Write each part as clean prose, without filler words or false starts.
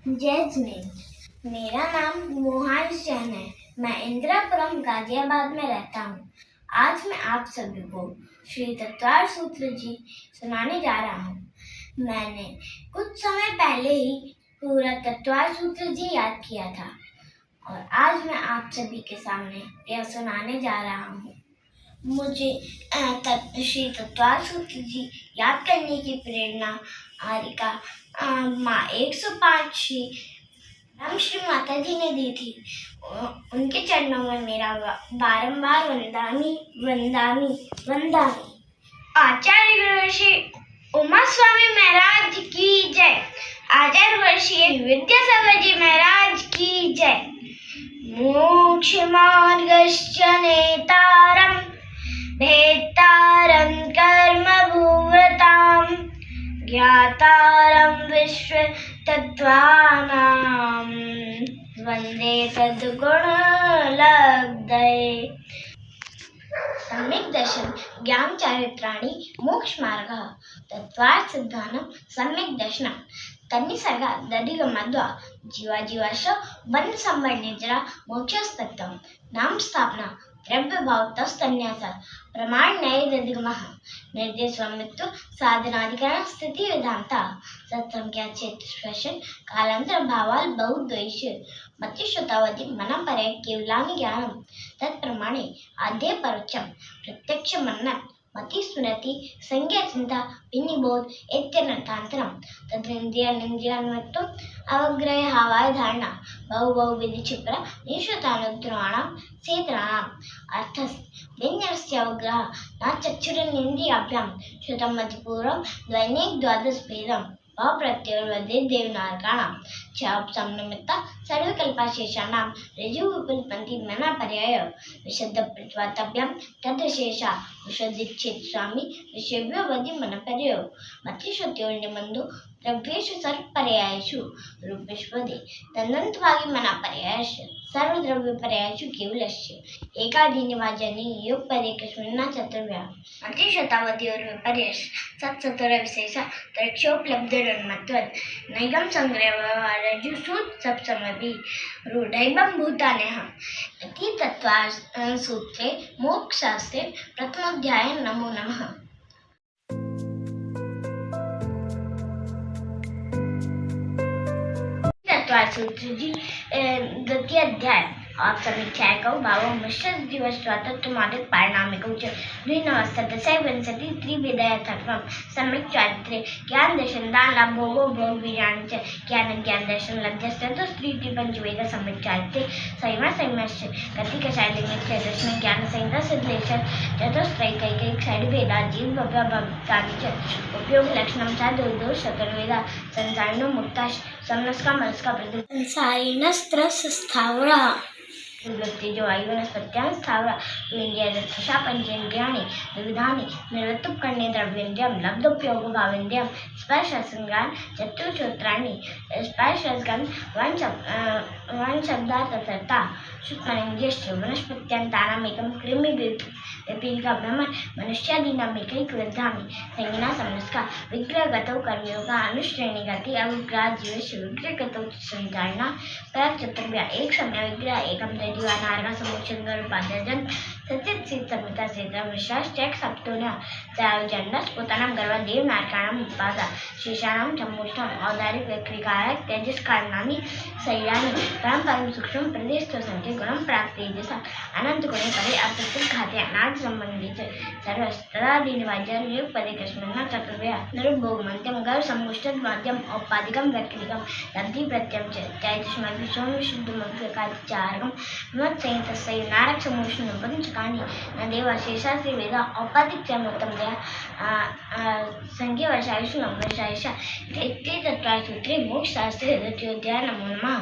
जय जिनेन्द्र। मेरा नाम मोहन जैन है। मैं इंदिरापुरम गाजियाबाद में रहता हूँ। आज मैं आप सभी को श्री तत्वार सूत्र जी सुनाने जा रहा हूँ। मैंने कुछ समय पहले ही पूरा तत्वार सूत्र जी याद किया था और आज मैं आप सभी के सामने यह सुनाने जा रहा हूँ। मुझे श्री तत्वार सूत्र जी याद करने की प्रेरणा आरिका माँ 105 श्री माता जी ने दी थी। उनके चरणों में मेरा बारंबार वंदामी वंदामी वंदामी। आचार्य गुरु श्री उमा स्वामी महाराज की जय। आचार्य गुरु श्री विद्यासागर जी महाराज की जय। मोक्ष मार्गश्च नेतारं भेत्तारं कर्म भूवतां ज्ञातारं विश्व तत्त्वानां वन्दे तद्गुणलब्धये। सम्यक् दर्शन ज्ञान चारित्राणि मोक्ष मार्गः तत्त्वार्थ सिद्धानं सम्यक् दर्शनं तन्निसर्ग दधिगमद्वा जीवाजीवाश बंध संबंध निद्रा मोक्षस्तत्वं नाम स्थापना द्रव्य भाव तस्तन्यास प्रमाण न्याय दधिगमः निर्देश स्वामित्व साधनाधिकरण स्थिति विधानता सत्संख्या क्षेत्र कालांतर भावाल बहुद्वैष मति श्रुतावधि मन पर्याय केवलानि ज्ञानम तत्प्रमाणे आद्य परोक्षम प्रत्यक्ष मनन मति स्मृति संज्ञा चिंता विनिबोध इत्यनर्थांतरम तद्रिंद्रिय निंद्रियान्वत्व अवग्रह हवाय धारणा बहु विधि क्षिप्र निश्चितानुद्राणाम सेतनानाम अर्थस व्यंजनस्य अवग्रह न चक्षुरेन्द्रियाभ्याम श्रुतं मतिपूर्वं दैनिक द्वादश भेदम अप्रत्योर्वदे देवनारकाणां चापसंनिमित्ता सर्वकल्पाशेषाणां ऋजुविपुलपन्थी मना पर्याय विशुद्ध प्रतिवातभ्यां तद्शेषा विशुद्धिच्छेद स्वामी ऋषिभ्यो वदि मन पर्याय मतिश्रुत्योर्निबन्धो द्रव्येषु सर्वपर्यायेषु रूपेष्वदे तदन्तभागी मना पर्यायस्य सर्वद्रव्य पर्यायेषु केवलस्य एकादीनिवाजनी योगपदे कस्मिन्ना चतुर्भ्यां मतिश्रुतावधि और विपर्यस सत्सतुर विशेष तरक्षोपलब्धिर्मत्वत् नैगम संग्रह व्यवहारजु सूत सप्तमभि रूढैवं भूतान्यः इति तत्त्वार्थ सूत्रे मोक्षशास्त्रे प्रथमोऽध्याये नमो नमः। तत्त्वार्थ सूत्र जी द्वितीय अध्याय और समीक्षायकौ भावो मिश्र दिवस स्वातत्वमादिक पारिणामिकौ च द्विनवस्तदशै विंशति त्रिविधयथर्वं सम्यक् चारित्र्ये ज्ञान दर्शन दान लाभ भोगो भोग वीर्याणि च ज्ञान दर्शन लब्धस्ततस्त्रीति पंचवेद सम्यक् चारित्र्ये संयमश्च कथिकशैलिङ्गस्य दर्शन ज्ञान संहिता सिद्धलेश चतुस्त्रैकैकैक षड्भेदा जीव भवतानि च उपयोग लक्षणं च दोष चतुर्वेदा संसारिणो मुक्ता समनस्का मनस्का प्रति संसारिणस्त्रस्थावरा वृत्ति जो वायु वनस्पत्यां स्थावरा इंद्रिया पंचेन्द्रियाणि विविधानि निर्वृत्तुपकरणे द्रव्येन्द्रियं लब्धोपयोग भावेन्द्रियं स्पर्शरसज्ञान चतुश्रोत्राणि स्पर्शरसगंध वनशब्दार्थकर्ता शुक्लेन्द्रियश्च वनस्पत्यान्तानामेकं कृमिविपीडिका ब्रह्मन् मनुष्यादीनामेकैकविद्धानि संज्ञा समनस्का विग्रहगतौ कर्मयोगा अनुश्रेणीगति अविग्रह जीवस्य विग्रहगतौ संधारणा पराग चतुर्भ्या एक समय विग्रह एकम नारका समुच्चंगर उपाध्याजन सचित सिद्ध समिता सेता विश्वास चेक सप्तोन्या त्याजन्नस पोतानाम गर्वा देव नारकाणाम उपादा शेषाणाम चमोष्टम औदारिक विक्रिकारक तेजस कारणानि शरीरानि परम सूक्ष्म प्रदेश तो संख्य गुणम प्राप्त तेजसा अनंत गुणे परे अप्रत्यक्ष घाते अनाद संबंधित सर्वस्तरादीन वाजन योग पदे कस्मिन्ना चतुर्भ्या निरुभोग मध्यम गर्भ समुष्टद मध्यम औपाधिकम व्यक्तिकम तद्धि प्रत्यम च तैजस्मय सोम शुद्ध मध्य चारकम मत संहित सही नारक समूषण पंचकानी न देवा शेषास्त्री वेदा औपाधिक चमोत्तम दया संख्या वर्षायुष वर्षायुष इति तत्त्वार्थ सूत्रे मोक्ष शास्त्रे द्वितीयोऽध्याय नमो नमः।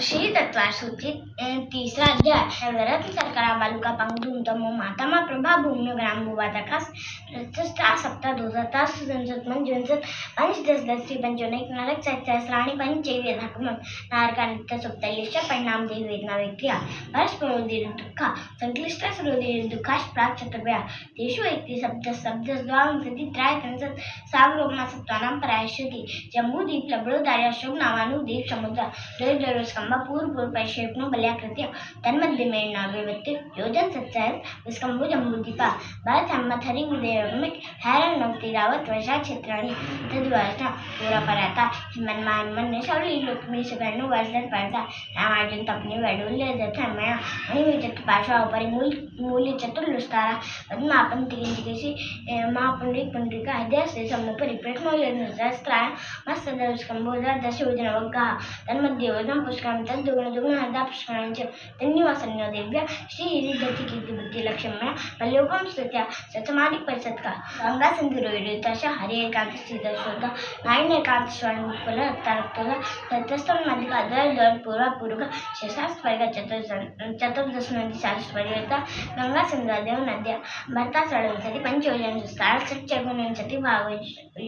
श्री तत्त्वार्थ तत्वार सूची तीसरा अध्याय नवरत्न सरकार बालुका पंगुम तमो मातामा प्रभा भूमि ग्राम बुवा तकास रचस्ता सप्ताह 2000 सुजनसत मन जनसत पंच दस दस श्री पंचोनिक नरक सहस्राणी पंचेवी धकम नारका नित्य सुप्ता यश परिणाम देह वेदना व्यक्तिया परस्पर दुःख संक्लिष्ट सुरोधि दुःखाश प्राक चतुर्भ्या देशु एकति शब्द द्वां सति त्राय तंसत सागरोपमा सप्तानाम परायशति जम्बूदीप लबड़ोदार्य अशोक नावानुदीप समुद्र स्कंभ पूर्व परिक्षेपणो बल्याकृत्य तन्मध्ये मेणाव्यवत्य योजन सत्सहस विस्कंभो जम्बूदीपा भारत सम्मत हरि विदेयमिक हैरन नौती रावत वर्षा क्षेत्राणि तद्वर्षा पूरा पराता हिमन्मान मन शौली लोकमी सुगन्नु वर्षन परता रामार्जुन तपनी वैडूल्य जथमया अनिमित पार्श्वा उपरि मूल्य चतुर्लुस्तारा पद्मापन तिगिंतिकेशी महापुंडरीक पुंडरीका हृदय से समुपरि प्रथमो योजन सहस्त्राय मत्सद स्कंभो दश योजन वग्गा तन्मध्ये योजन पुष्करम तद्दुगुण दुगुण हृदा पुष्करांच तन्निवासन्यो दिव्य श्री हिरिदति कीर्ति बुद्धि लक्ष्मण पल्योपम स्तुत्या सतमादिक परिषद का गंगा सिंधु रोहिताशा हरि एकांत सीता शोधा नाइन एकांत स्वर्ण कुल तारक्तोदा तत्स्तम मध्य दर पूर्वा पूर्व शेषास्त वर्ग चतुर्दश नदी सालिस परिवर्ता गंगा सिंधु देव नद्या भरता सड़सति पंचयोजन विस्तार सच्चगुण सति भाव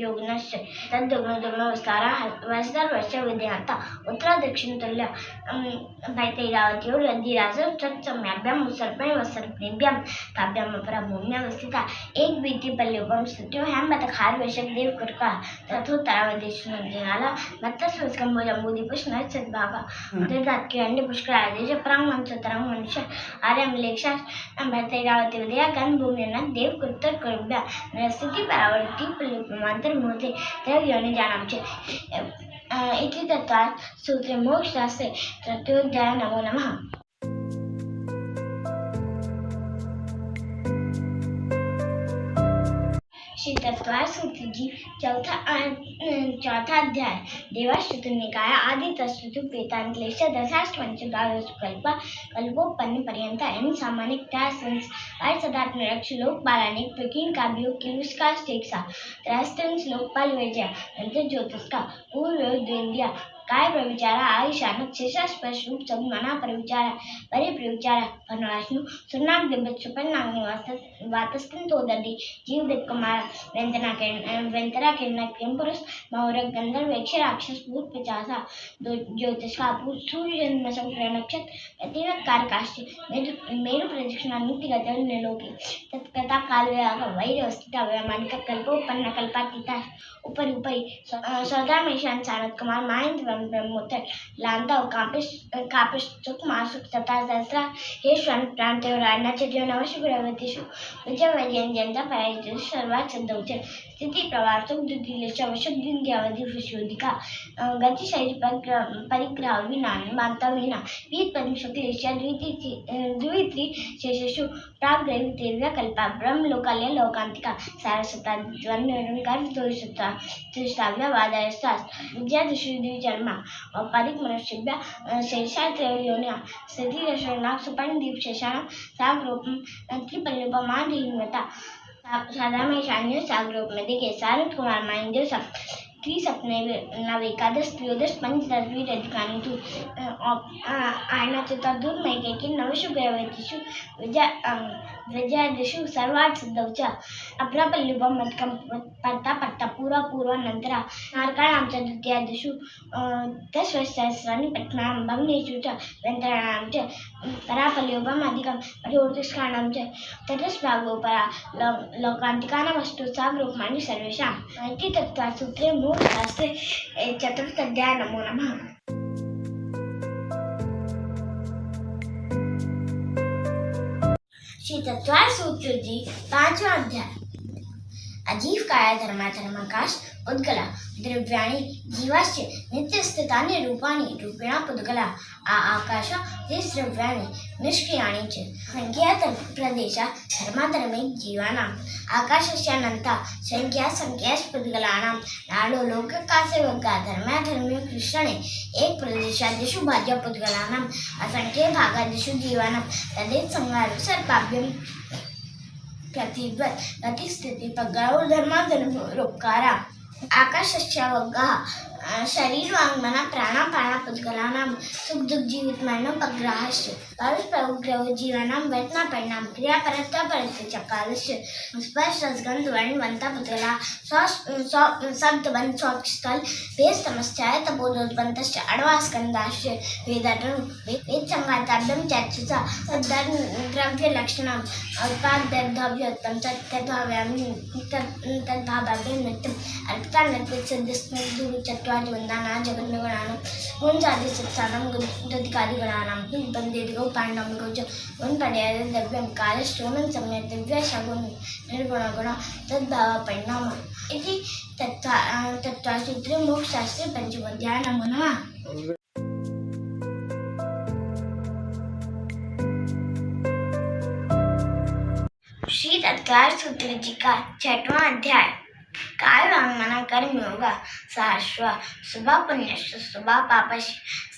योगनश्च तद्दुगुण दुगुण विस्तारा वर्षदर वर्ष विद्याता उत्तर दक्षिण तुल्य भैतैरावत्यो रद्धिराज तत्सम्याभ्याम उत्सर्पणे वत्सर्पणेभ्यां ताभ्याम अपराभूम्यावस्थिता एक बीती पल्योपम स्तुत्यो हेमत खार वशक देव कृका तथोत्तरावदेश नदीनाला मत्तस्व स्कंभो जम्बूदीपुष नर सद्भागा उदरदात के अंडे पुष्कर आदेश परांग मंच तरंग मनुष्य आर्यम लेक्षा भैतैरावती विद्या गण भूम्यन देव कृतर कृभ्या नरस्थिति परावर्ती पल्योपमांतर मोहते देव योनि जानामचे इति तत्वार सूत्रे मोक्षशास्त्रे तृतीयोऽध्याय नमो नमः। श्री तत्वार सूत्र जी चौथा अध्याय देवास चतुर्निकाय आदि तस्तु पेतांक्लेश दशाष्ट पंचद्वादश कल्पोपन्न पर्यंत एन सामानिक त्या संस्कार सदात्म रक्ष लोकपालानिक प्रकीन का वियोग किलुस्का स्टेक्सा त्रयस्तन श्लोकपाल वेज्या नंतर ज्योतिष्का पूर्व द्वेंद्या काय प्रविचारा आयुषानक शेषास्पर्श रूप सब मना प्रविचारा परि प्रविचारा भनवाष्णु सुनाग दिब्बत सुपन्नाग्नि वातस्तन तोदर्दि जीव दिक् कुमार वेंतरा किरण किंपुरुष मौरक गंधर्व यक्ष राक्षस भूत पिचासा ज्योतिषा भूत सूर्य जन्म संक्र नक्षत्र अतिवत कारकाश्च मेरु प्रदक्षिणा नित्य गतल निलोके तत्कथा काल वेगा वैर अस्तिता वैमानिक कल्पोपन्न कल्पातीता उपरि उपरि सौदामेशान सानत कुमार महेंद्र ब्रह्मोत्तर लांदा कापिश सुख मासुक सता सहस्रा हे श्वन प्रांत राजनाचे जीवन अवश्य प्रवृत्तिषु विजय वैजयन जनता पराजित सर्वात सिद्धौच स्थिति प्रवाह सुख दुर्दिलेश अवश्य दिन अवधि फुशोधिका गतिशैली परिग्रह विनान मानता विना वीत पद्म शुक्लेश द्वित्री शेषेषु प्राग्रही तेरव्या कल्पा ब्रह्म लोकालय लोकांतिका सारसता द्वंद्वनिकार दोषता त्रिष्टाव्या वादायस्तास विद्या दुष्युद्धि जन्मा औपाधिक मनुष्यभ्या शेषात्रयोन्या स्थिति रशनाक सुपर्ण दीप शेषाण साग्रोपम त्रिपल्योपमाधीनता साधामेशान्य साग्रोपमध्ये केसारत कुमार माइंदेव त्रिसप्ने नवेकादश त्रयोदश पंचदश अधिकानी तू आयनाचे तदूर मैकेकी नवशुभ्रवतीषु विजयादिषु सर्वात् सिद्धौचा अप्रपल्युपम मत्कम पट्टा पूर्वानंतरा नारकाणांच्या द्वितीयादिषु दशसहस्राणि पट्टनां भग्नेषु च वेन्तराणां च परापल्युपम अधिकं ज्योतिष्काणां च ततस्भागोपरा लोकान्तिकानामस्तु साग्रोपमानि सर्वेषाम् इति तत्त्वात् सूत्रे मोक्षशास्त्रे चतुर्थोऽध्याय नमो नमः। श्री तत्वार सूत्र जी पांचवा अध्याय अजीव काय धर्माकाश उद्गला द्रव्याणि जीवाश्च नित्यस्थितानि रूपाणि रूपिणा पुद्गला आकाश ते द्रव्याणि निष्क्रियाणि च संख्यात प्रदेशा धर्माधर्मे जीवानां आकाशस्यानन्ता संख्यास पुद्गलानां नाडो लोककासे वग्गा धर्माधर्मे कृष्णे एक प्रदेशादिषु भाज्य पुद्गलानां असंख्ये भागादिषु जीवानां तदेत संहारो सर्पाभ्यं प्रतिवत गतिस्थिति पगारो धर्माधर्मोपकारा आकाशस्य वग्गा शरीर वाङ्मना प्राणापानपुद्गलानां सुखदुःखजीवितमरणोपग्रहश्च परस्परोग्रहो जीवानां वर्तनापरिणाम क्रियापरत्वापरत्वे च कालस्य स्पर्शरसगन्धवर्णवन्तापुद्गला शब्दबन्ध स्थल भेदसमश्चाय तपोदोद्बन्तश्च अण्वास्कन्धाश्च वेदाटनु वेदसंघाताभ्यं चर्चिता तद्द्रव्यलक्षणम् उत्पाद्यद्रव्योत्तम तद्भाव्यं नित्यम् अल्पतान्नत्वेत्सद्यस्मद्गुरुचत्वारि वन्दानां जगन्निगुणानां गुणजातिसत्सानां गुणाधिकारिगणानां बन्देदिगौ पाण्डवगौ च गुणपर्यायद्रव्यं कालश्रोणं सम्यक् दिव्यशगुण निर्गुणगुण तद्भावपरिणाम इति तत्त्वसूत्रे मोक्षशास्त्रे पञ्चमोऽध्यायः। नमो नमः। श्री तत्त्वसूत्र जी का 6वां अध्याय। काय वाङ्मना कर्म योगा सहस्व शुभा पुण्यश्च शुभा पापश्च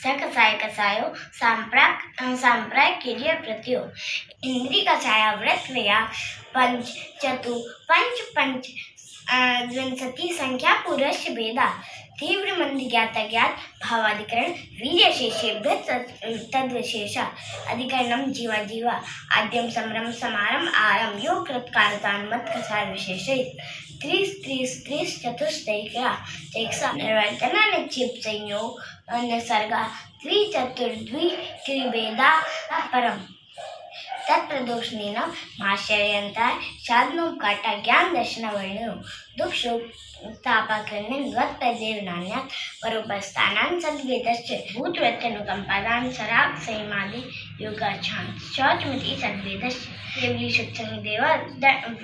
सकसाय कसायो सांप्राय क्रिया प्रत्यो इंद्री कसाया व्रत व्या पंच चतु पंच विंशति संख्या पुरुष भेदा तीव्र मंद ज्ञात भावाधिकरण वीर्यशेषेभ्य तद्विशेष अधिकरणम जीवा आद्यम संभ्रम समारम आरम योग कृतकालतान्मत कसार विशेष स्त्री चतुष्टैका निर्वर्तना निक्षिप संयोग निसर्गा द्विचतुर्द्वि त्रिभेदा परम तत्प्रदोषणेन माश्चर्यंता साधनोपकाटा ज्ञान दर्शन वर्णो दुख शोक तापाकरणे गतपदेव नान्यात परोपस्थानां सद्वेदश्च भूतव्यत्यनुकंपादान सराग संयमादि योगाच्छान शौचमति सद्वेदश्च केवली शुद्धं देव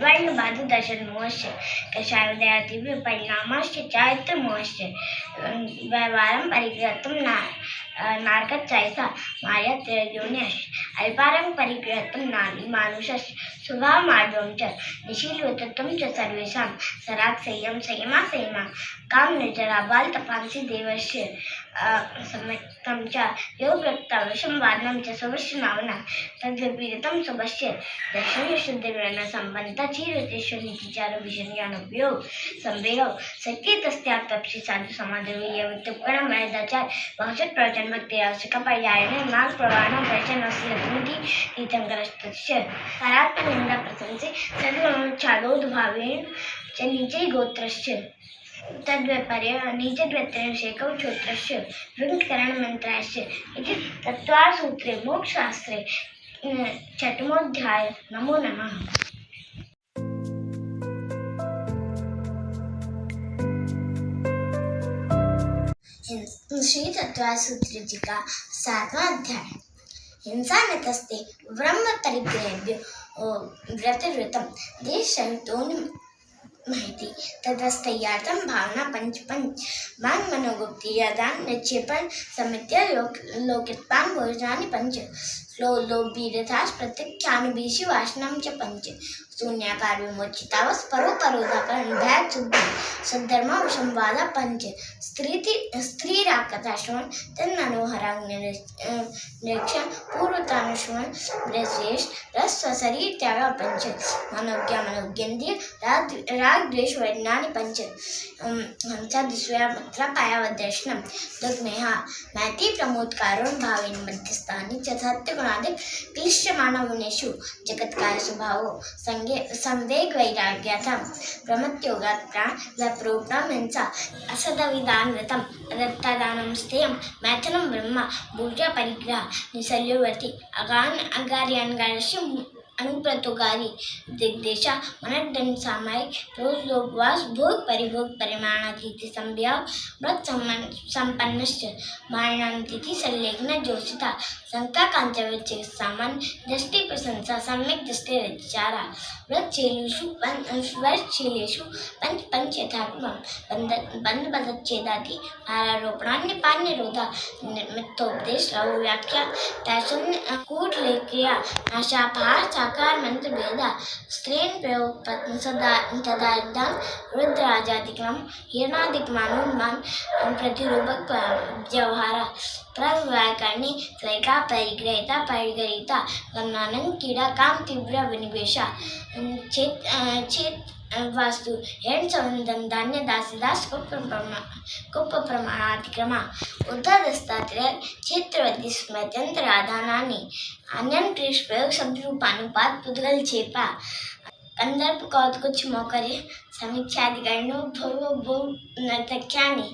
वर्ण बाधु दर्शन मोहश्च कषायोदयाति परिणामश्च चारित्र मोहश्च व्यवहारं परिग्रहतुं नारकच्चायसा माया त्रयोन्यश्च अल्पारं परिग्रहतुं नाली मानुषश्च स्वभाव मार्गं च निशीलवतत्वं च सर्वेषां सराग संयमा काम निर्जरा बाल तपांसी देवस्य सम्यक्तं च योगवृत्तावशं वादनं च स्वस्य नावना तद्विपरीतं स्वस्य दर्शनीय शुद्धिर्वर्ण संबंधता चीरतेश्वर नीतिचार विषयानुपयोग संवेगौ सत्य तपसी साधु समाधि वैदाचार भविष्य प्रवचन भक्ति आवश्यक पर्यायने मार्ग प्रवाहन दर्शन अस्य तीर्थंकरस्य परात्मनिंदा प्रशंसे सद्गुणोच्चारोद भावेन च नीचे गोत्रस्य तद्व्यपर्य नीचद्व्यत्रेण शेकौ श्रोत्रस्य वृङ्करणमन्त्रस्य इति तत्त्वसूत्रे मोक्षशास्त्रे 6मोऽध्याय। नमो नमः। श्री तत्त्वसूत्र जी का 7वां अध्याय। हिंसा न तस्ते ब्रह्म परिग्रहेभ्यो व्रतव्रतं देशहितोनि माहिती तदस्थयार्थं भावना पंच मान मनोगुप्ति यदान निक्षेपण समित्य लोकित्पान भोजनानि पंच लोभीरथास प्रत्यक्षानुभीषि वासनं च पंच शून्याकार विमोचितावस परोधाकरण भय सद्धर्म संवाद पंच स्त्री राकथाश्रवण तन्मनोहराग्निरीक्षण पूर्वतानुश्रवण ब्रह्मेश रस शरीर त्याग पंच मनोज्ञेन्द्रिय राग द्वेष वर्णानि पंच हंसा दिश्वया पायावदर्शनम दुग्मेहा मैत्री प्रमोद कारुण भावेन मध्यस्थानि च सत्यगुणादि क्लिश्यमाण गुणेषु जगत्कार्य स्वभावो संवेग वैराग्यथम प्रमत्योगात् प्राण व्यप्रोक्ता हिंसा असदविदानव्रतम रक्तदानं स्थेयं मैथुनं ब्रह्म भूजा परिग्रह निसल्योवर्ति अगार्यान्गारस्य अनुप्रतोगारी दिग्देशा मनोदन सामायिक रोज लोकवास भोग परिभोग परिमाणातिथि संभव व्रत संपन्नश्च मारणातिथि संलेखन जोषिता शंका कांचवच्चे सामान दृष्टि प्रशंसा सम्यक दृष्टि रचारा व्रतशीलेषु पंच यथात्मं बंध बदच्छेदाति आरोपणान्यपान्यरोधा मिथ्योपदेश लव व्याख्या तैसन्य कूट लेख्या नाशापहार साकार मंत्र भेदा स्त्रीन प्रयोग पत्नी तदार्धं रुद्राजादिकम हिरणादिकमानुमान प्रतिरूपक व्यवहार प्रव्याकरणी स्वैका परिग्रहिता गमनानं कीड़ा काम तीव्र विनिवेशा वास्तु हेण संबंधम धान्य दास कुप्प प्रमाणातिक्रम उद्धदस्तात्रेय क्षेत्रवती स्मृत्यंतर आधानानि अन्यन क्रिश प्रयोग शब्द रूपानुपात पुद्गल छेपा कंदर्प कौत कुछ मोकरे समीक्षाधिकरणों भव नर्तक्यानि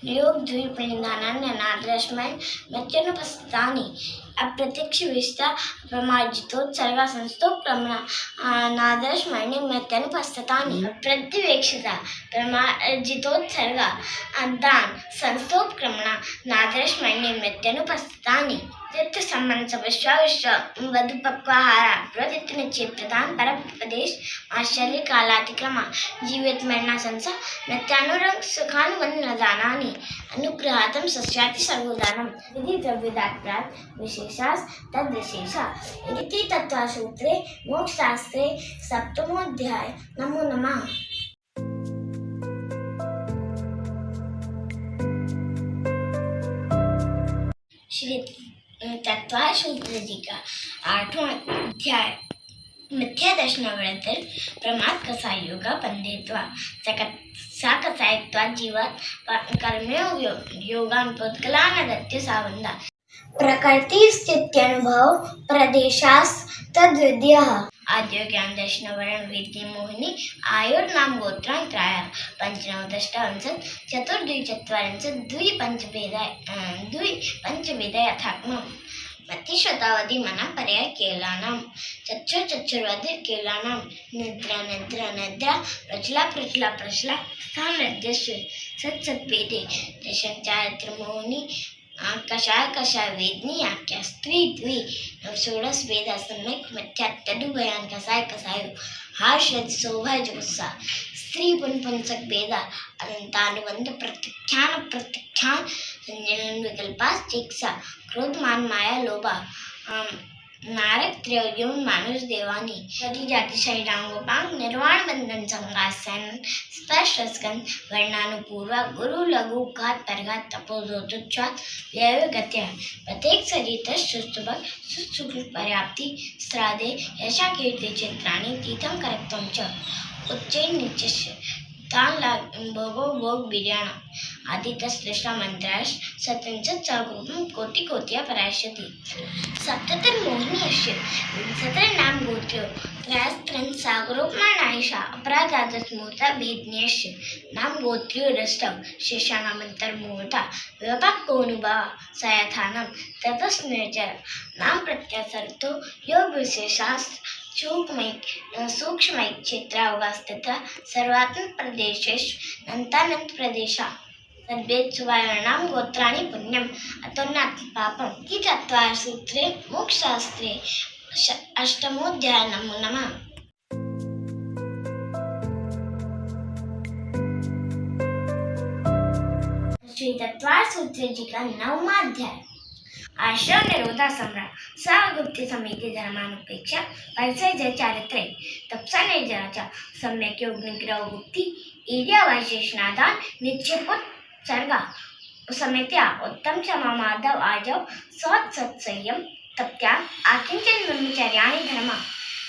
योग द्वीप निदानान्य नादरश्मय मत्यनुपस्थितानि अप्रत्यक्ष विष्टा प्रमार्जितोत्सर्गा संस्थोक्रमण नादरश्मय मत्यनुपस्थितानि प्रतिवेक्षिता प्रमार्जितोत्सर्गा दान संस्थोक्रमण नादरश्मय मत्यनुपस्थितानि चित्त संबंध विश्व वधुपक्वाहारा प्रतित्व निश्चित प्रदान परपदेश आश्चर्य कालातिक्रम जीवित मरना संसा नत्यानुरंग सुखानुबंध न जानानि अनुग्रहातम सस्याति सर्वोदानम यदि द्रव्यदात्रात विशेषास तद विशेषा इति तत्त्वसूत्रे मोक्षशास्त्रे सप्तमोऽध्याय नमो नमः। श्री तत्त्वसूत्र जी का 8वां अध्याय मिथ्या दर्शनावळतर प्रमाद कसा योगा पंडित्वा सा कसायत्वा जीवात कर्मयोग योगानुपत्कलानदत्य सावंदा प्रकृति स्थित्यनुभव प्रदेशास तद्विद्यः आद्यो ज्ञान दर्शन वर्ण वेद्य मोहिनी आयुर्नाम गोत्रांतराय पंचनवदष्टावंशत् चतुर्द्विचत्वारिंशत् द्विपंचभेदाय यथात्मम् मतिशतावधि मना पर्याय केलानां चक्षुर्वधि केलानां निद्रा निद्रा निद्रा प्रचला स्थानद्यस्य सत्सत्भेदे दशचारित्र मोहिनी कषाय वेदनी आख्या स्त्री द्वि षोडश वेदा सम्यक मिथ्या तदुभयान कसायो हार्षद शोभा जुस्सा स्त्री पुनपुंसक वेदा अनंतानुबंध प्रत्याख्यान संजनन विकल्पास चिकित्सा क्रोध मान माया लोभा नारक त्रयोगुण मानुष देवानी सती जाति शरीरांगोपांग निर्वाण बंधन संगासन स्पर्श स्कंद वर्णानुपूर्वा गुरु लघु घात परघात तपोधोतुच्छात व्यय गत्या प्रत्येक शरीर सुस्तुभक सुसुखल पर्याप्ति श्राद्धे यशा कीर्ति चित्राणि तीर्थम करक्तम च उच्चैः नीचस्य तान भोग बीजाना आदितस्पृष्टा मंत्राश सत्रिंशत् सहगुरुपम कोटिया पराशति सप्ततर मोहिनीयस्य विंशतर नाम गोत्रो त्रयस्त्रं सागरोपमानायशा अपराधादस्मूर्ता भेदनीयस्य नाम गोत्रो रष्टव शेषानामंतर मुहूर्ता व्यपाकोनुभा सयथानं ततस्निर्जर नाम प्रत्यासर्तो योग विशेषास्त्र सूक्ष्मैक क्षेत्रावस्थित सर्वात्मक प्रदेशेषु नन्तानंत प्रदेशा तद्वेद सुवायणां गोत्राणि पुण्यम् अतोन्नात्म पापम् इति तत्त्वसूत्रे मोक्षशास्त्रे 8वां नमो नमः। श्री तत्त्वसूत्र जी का 9वां अध्याय आश्रम निरोधा सम्राट सागुप्त समिति धर्मानुपेक्षा परिचय चारित्रे तपसा निर्जराचा सम्यक योग निग्रह गुप्ती ईर्या वैशेषणादान निक्षेपोत सर्गा समित्या उत्तम क्षमा माधव आजव सत्संयम तप्त्या आकिंचन ब्रह्मचर्याणि धर्मा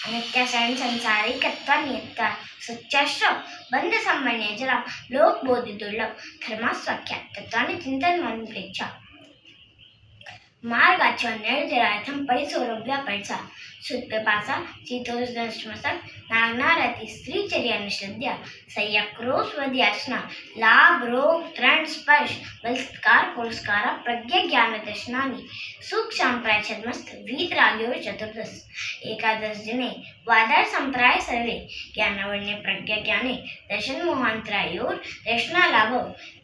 अनित्याशरण संसारी कत्वा नियत्ता सच्चाश्रव बंध संबंध जरा लोक बोधि दुर्लभ धर्मा स्वाख्यात तत्वानि चिंतन मन प्रेक्षा मार्गाच्या निर्जरार्थम परिसोरभ्या पडसा सुतपिपासा शीतोष्णश्मसक नागनारती स्त्रीचर्या निषिद्या संयक्रोस्वद्यासना लाभ रोग तृण स्पर्श बलत्कार पुरस्कार प्रज्ञा ज्ञान दर्शनानि सुख संप्राय छद्मस्त वीतराग्यो चतुर्दश एकादश दिने वादार संप्राय सर्वे ज्ञानवर्ण्य प्रज्ञा ज्ञाने दर्शन मोहांतरायोर दर्शना लाभ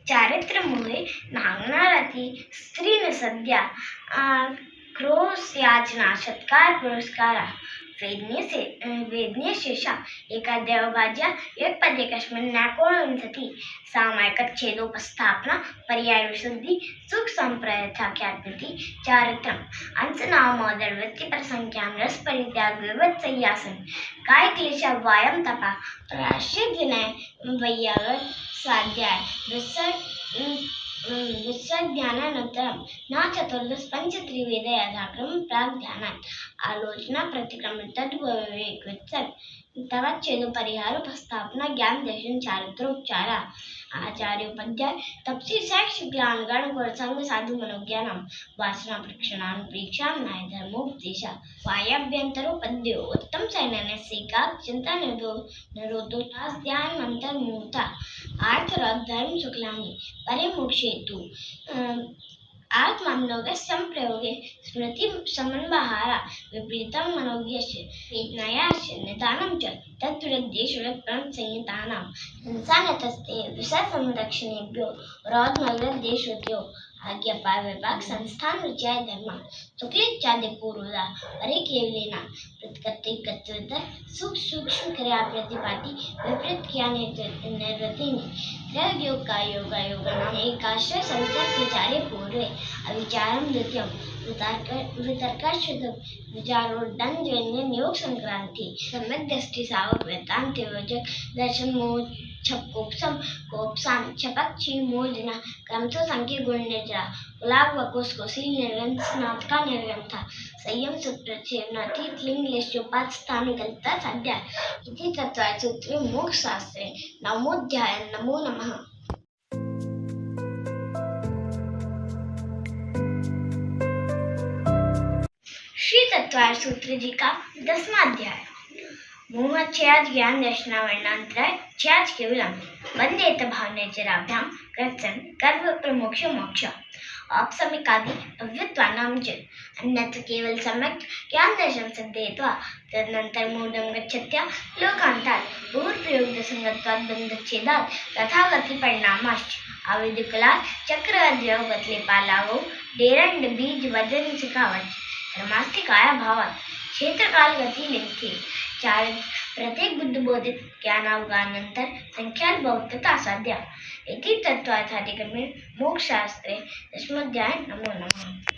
चारित्र मोहे नागनारती स्त्री निसद्या क्रोश याचना सत्कार पुरस्कारा वेदनीय शेषा एका देवभाज्या एक पदे कश्मीर नाकोणविंशति सामायिकच्छेदोपस्थापना पर्याय विशुद्धि सुख संप्रयथाख्याति चारित्रम अंश नामोदरवृत्ति प्रसंख्याम रस परित्याग विवत् संयासन काय क्लेशा वायम तपा प्राश्य विनय वैयागत स्वाध्याय विसर्ज्ञानानन्तरं न चतुर्दश पंचत्रिवेद यथाक्रम प्राग ध्यानात् आलोचना प्रतिक्रमण तद्विवेक तवच्छेदो परिहारोपस्थापना ज्ञान दर्शन चारित्रोपचारा आचार्योपाध्याय तपसी शैक्ष ज्ञान गण गुण संग साधु मनोज्ञानम वासना प्रक्षणानुप्रेक्षा न्याय धर्मोपदेशा वायाभ्यंतरोपद्यो उत्तम सैन्य सेका चिंता निरोधो ध्यान मंत्र मूर्ता आर्थ धर्म शुक्लानि परे मोक्षेतु आत्मानोगे संप्रयोगे स्मृति समन्वहारा विपरीतं मनोज्ञस्य वेदनायाश्च निदानं च तद्विरुद्धेषु संहितानां हिंसानतस्ते विषयसंरक्षणेभ्यो रोधमग्रदेशोत्यो आज्ञापार विभाग संस्थान विचार धर्म शुक्लेच्छादि पूर्वदा परे केवलेना प्रतिकत्तिकत्वतः सूक्ष्म क्रिया प्रतिपाटी विपरीत क्रिया निर्वृत्तिनि त्रयोग का योगानाम एकाश्रय संतर्क विचारे पूर्वे अविचारम द्वितीयम वितर्काश्रितम विचारोड्डन व्यंजन योग संक्रांति सम्यक दृष्टि सावक वेदांत योजक दर्शन मोह छपकोपसम कोपसान छपक्षी मोजना क्रमशः संख्य गुण निर्जरा गुलाब वकोस कोसी निर्गंध स्नातका निर्गंथा संयम सूत्र छेवनातीत लिंग लेशोपात स्थान गलता साध्या इति तत्वाय सूत्रे मोक्ष शास्त्रे नवमोध्याय नमो नमः। श्री तत्वार सूत्र जी का 10वां अध्याय मोहच्छेद ज्ञान दर्शनावर्णांतराय छेद केवलम वंदेत भावनेचराभ्याम कृत्सन कर्म प्रमोक्ष मोक्ष औपसमिकादि अव्यत्वानां च अन्यत्र केवल सम्यक् ज्ञान दर्शन सिद्धेत्वा तदनंतर मूढं गच्छत्या लोकान्तात् पूर्वप्रयोगसंगत्वात् बन्धच्छेदात् तथागति परिणामाश्च आविदुकलात् चक्रद्रवगतलेपालावो डेरंड बीज वदन सिखावच धर्मास्तिकाया भावात् क्षेत्रकाल गति लिंगथे चार प्रत्येक बुद्ध बोधित ज्ञानावगानंतर संख्यात बहुतता साध्या इति तत्वार्थाधिगमे मोक्ष शास्त्रे 10वां अध्याय नमो नमः।